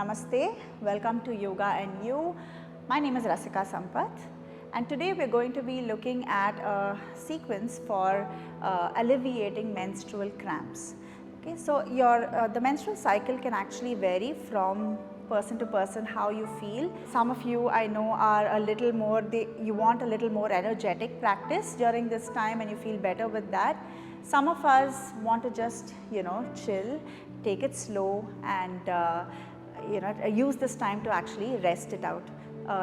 Namaste, welcome to Yoga and You. My name is Rasika Sampath and today we are going to be looking at a sequence for alleviating menstrual cramps. Okay, so the menstrual cycle can actually vary from person to person how you feel. Some of you I know are a little more, you want a little more energetic practice during this time and you feel better with that. Some of us want to just chill, take it slow and use this time to actually rest it out.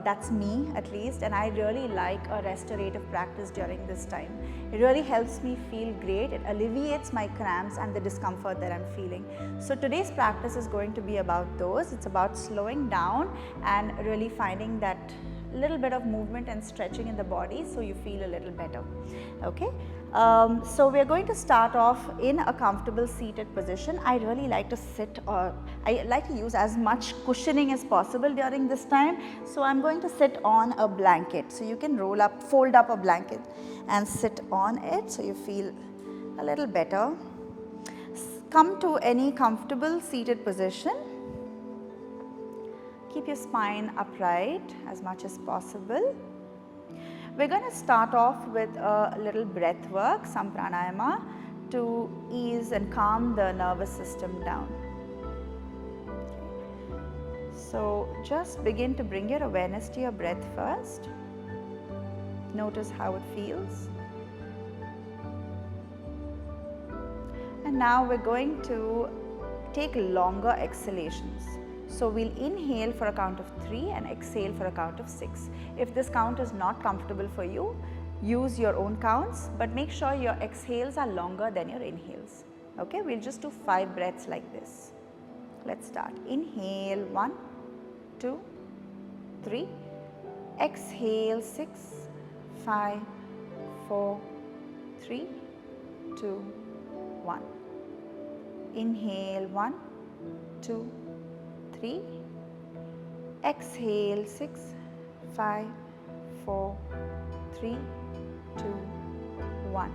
That's me at least, and I really like a restorative practice during this time. It really helps me feel great, it alleviates my cramps and the discomfort that I'm feeling. So today's practice is going to be about those. It's about slowing down and really finding that little bit of movement and stretching in the body so you feel a little better. Okay, so we are going to start off in a comfortable seated position. I really like to sit, or I like to use as much cushioning as possible during this time. So I'm going to sit on a blanket. So you can fold up a blanket and sit on it so you feel a little better. Come to any comfortable seated position. Keep your spine upright as much as possible. We're going to start off with a little breath work, some pranayama, to ease and calm the nervous system down. So just begin to bring your awareness to your breath first. Notice how it feels. And now we're going to take longer exhalations. So we'll inhale for a count of 3 and exhale for a count of 6. If this count is not comfortable for you, use your own counts, but make sure your exhales are longer than your inhales. Okay, we'll just do 5 breaths like this. Let's start. Inhale 1, 2, 3. Exhale 6, 5, 4, 3, 2, 1. Inhale 1, 2, 3. Exhale 6, 5, 4, 3, 2, 1.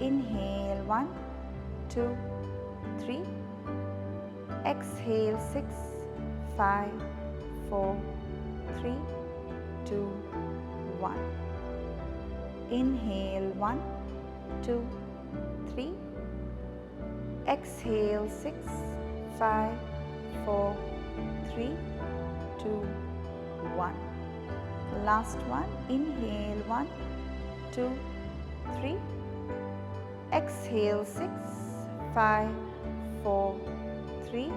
Inhale 1, 2, 3. Exhale 6, 5, 4, 3, 2, 1. Inhale 1, 2, 3. Exhale 6, 5, 4, 3, 2, 1. Last one. Inhale 1, 2, 3. Exhale 6, 5, 4, 3,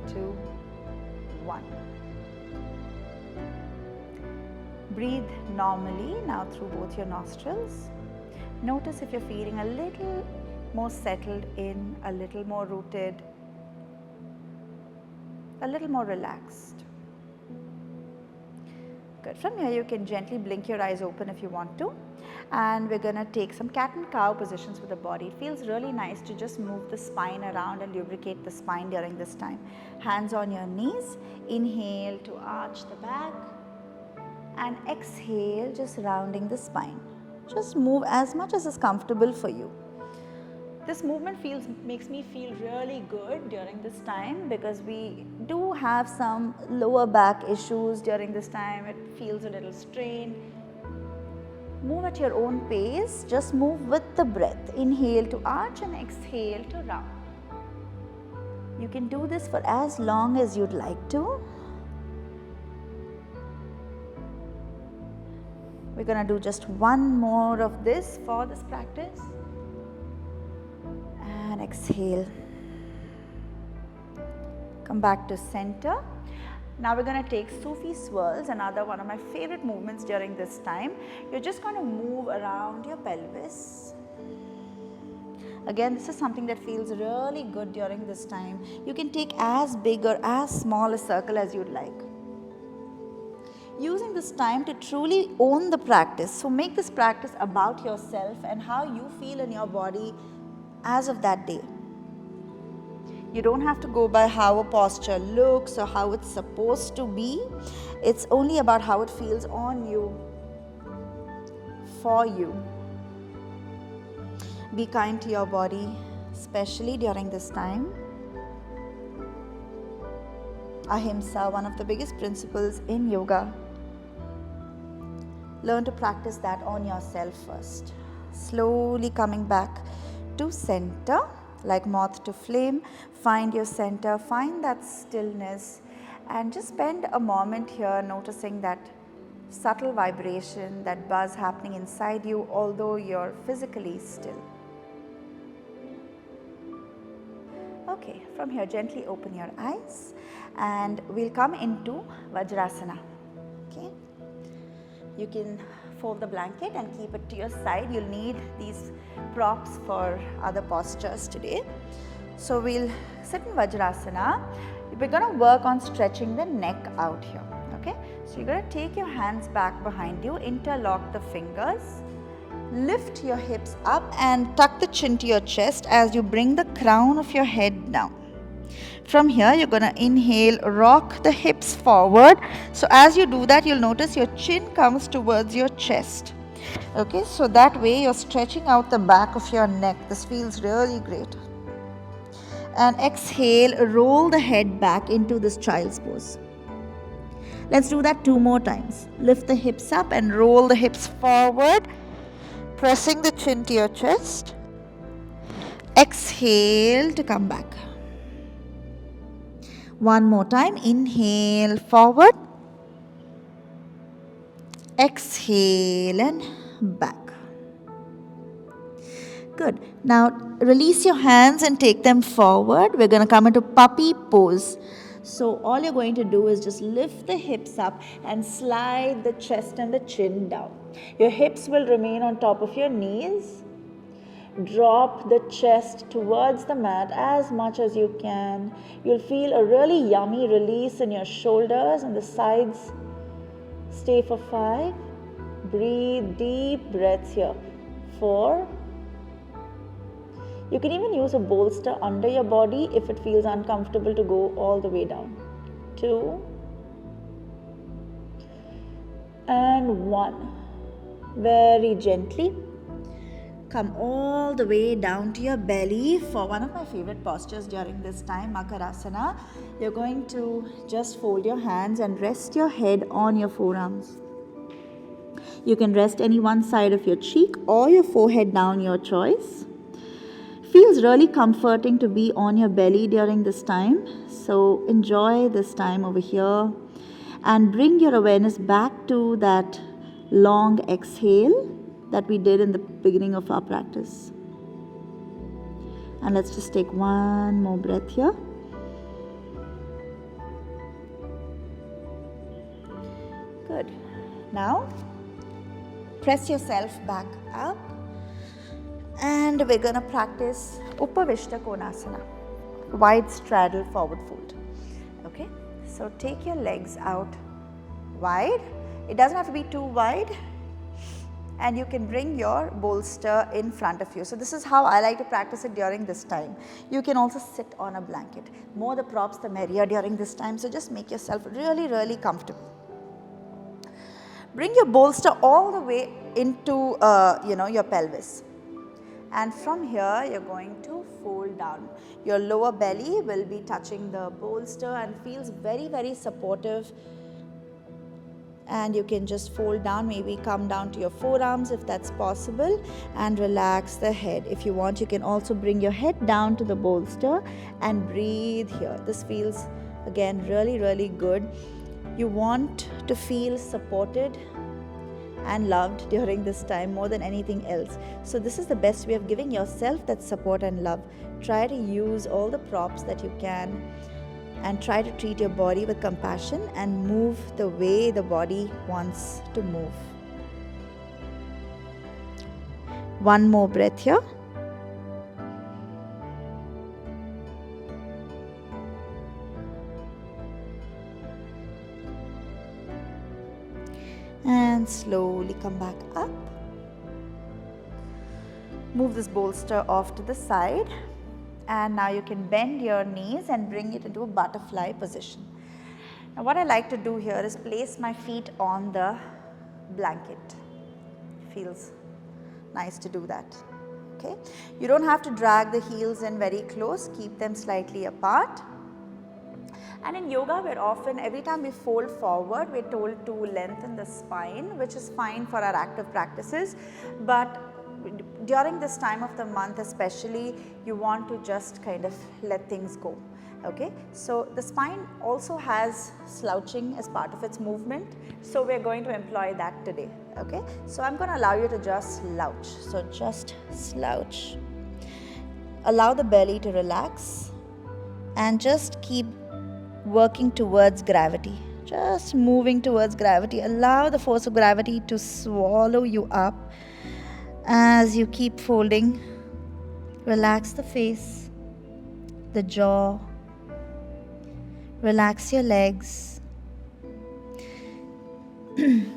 2, 1. Breathe normally now through both your nostrils. Notice if you're feeling a little more settled in, a little more rooted, a little more relaxed. Good. From here you can gently blink your eyes open if you want to, and we're going to take some cat and cow positions with the body. It feels really nice to just move the spine around and lubricate the spine during this time. Hands on your knees. Inhale to arch the back and exhale, just rounding the spine. Just move as much as is comfortable for you. This movement makes me feel really good during this time because we do have some lower back issues during this time. It feels a little strained. Move at your own pace. Just move with the breath. Inhale to arch and exhale to round. You can do this for as long as you'd like to. We're going to do just one more of this for this practice. And exhale. Come back to center. Now we're going to take Sufi swirls, another one of my favorite movements during this time. You're just going to move around your pelvis. Again, this is something that feels really good during this time. You can take as big or as small a circle as you'd like. Using this time to truly own the practice. So make this practice about yourself and how you feel in your body as of that day. You don't have to go by how a posture looks or how it's supposed to be. It's only about how it feels on you, for you. Be kind to your body, especially during this time. Ahimsa, one of the biggest principles in yoga. Learn to practice that on yourself first. Slowly coming back to center, like moth to flame. Find your center, find that stillness, and just spend a moment here noticing that subtle vibration, that buzz happening inside you, although you're physically still. Okay, from here gently open your eyes and we'll come into Vajrasana. Okay, you can fold the blanket and keep it to your side. You'll need these props for other postures today. So we'll sit in Vajrasana. We're going to work on stretching the neck out here. Okay, so you're going to take your hands back behind you, interlock the fingers, lift your hips up and tuck the chin to your chest as you bring the crown of your head down. From here, you're going to inhale, rock the hips forward. So as you do that, you'll notice your chin comes towards your chest. Okay, so that way you're stretching out the back of your neck. This feels really great. And exhale, roll the head back into this child's pose. Let's do that 2 more times. Lift the hips up and roll the hips forward, pressing the chin to your chest. Exhale to come back. 1 more time. Inhale forward. Exhale and back. Good. Now release your hands and take them forward. We're going to come into puppy pose. So all you're going to do is just lift the hips up and slide the chest and the chin down. Your hips will remain on top of your knees. Drop the chest towards the mat as much as you can. You'll feel a really yummy release in your shoulders and the sides. Stay for 5. Breathe deep breaths here. 4. You can even use a bolster under your body if it feels uncomfortable to go all the way down. 2. And 1. Very gently come all the way down to your belly for one of my favorite postures during this time, Makarasana. You're going to just fold your hands and rest your head on your forearms. You can rest any one side of your cheek or your forehead down, your choice. Feels really comforting to be on your belly during this time. So enjoy this time over here and bring your awareness back to that long exhale that we did in the beginning of our practice. And let's just take 1 more breath here. Good. Now, press yourself back up and we're going to practice Upavishta Konasana, wide straddle forward fold. Okay, so take your legs out wide. It doesn't have to be too wide. And you can bring your bolster in front of you. So this is how I like to practice it during this time. You can also sit on a blanket. More the props the merrier during this time. So just make yourself really, really comfortable. Bring your bolster all the way into your pelvis. And from here you're going to fold down. Your lower belly will be touching the bolster and feels very, very supportive. And you can just fold down, maybe come down to your forearms if that's possible, and relax the head. If you want, you can also bring your head down to the bolster and breathe here. This feels again really, really good. You want to feel supported and loved during this time more than anything else. So this is the best way of giving yourself that support and love. Try to use all the props that you can and try to treat your body with compassion and move the way the body wants to move. 1 more breath here. And slowly come back up. Move this bolster off to the side. And now you can bend your knees and bring it into a butterfly position. Now what I like to do here is place my feet on the blanket. Feels nice to do that. Okay. You don't have to drag the heels in very close, keep them slightly apart. And in yoga, we're often, every time we fold forward, we're told to lengthen the spine, which is fine for our active practices. But during this time of the month especially, you want to just kind of let things go. Okay, so the spine also has slouching as part of its movement, so we are going to employ that today. Okay, so I'm going to allow you to just slouch. So just slouch. Allow the belly to relax and just keep working towards gravity. Just moving towards gravity. Allow the force of gravity to swallow you up as you keep folding. Relax the face, the jaw. Relax your legs,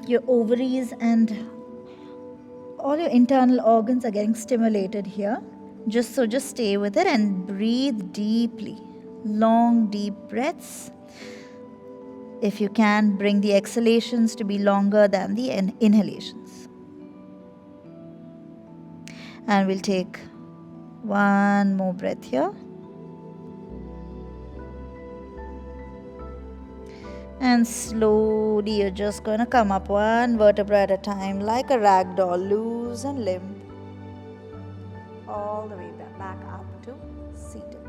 your ovaries and all your internal organs are getting stimulated here. Just stay with it and breathe deeply. Long, deep breaths. If you can, bring the exhalations to be longer than the inhalations. And we'll take one more breath here. And slowly you're just going to come up one vertebra at a time like a rag doll, loose and limp. All the way back up to seated.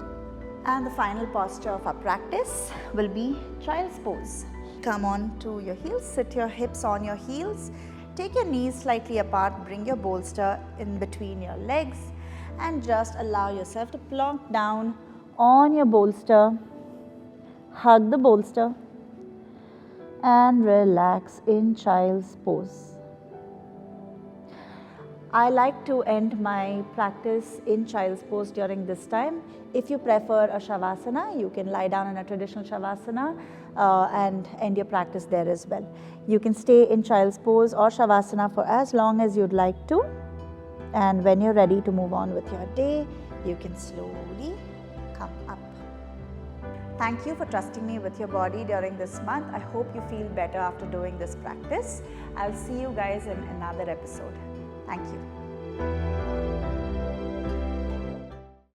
And the final posture of our practice will be child's pose. Come on to your heels, sit your hips on your heels. Take your knees slightly apart, bring your bolster in between your legs and just allow yourself to plonk down on your bolster. Hug the bolster and relax in child's pose. I like to end my practice in child's pose during this time. If you prefer a shavasana, you can lie down in a traditional shavasana and end your practice there as well. You can stay in child's pose or shavasana for as long as you'd like to. And when you're ready to move on with your day, you can slowly come up. Thank you for trusting me with your body during this month. I hope you feel better after doing this practice. I'll see you guys in another episode. Thank you.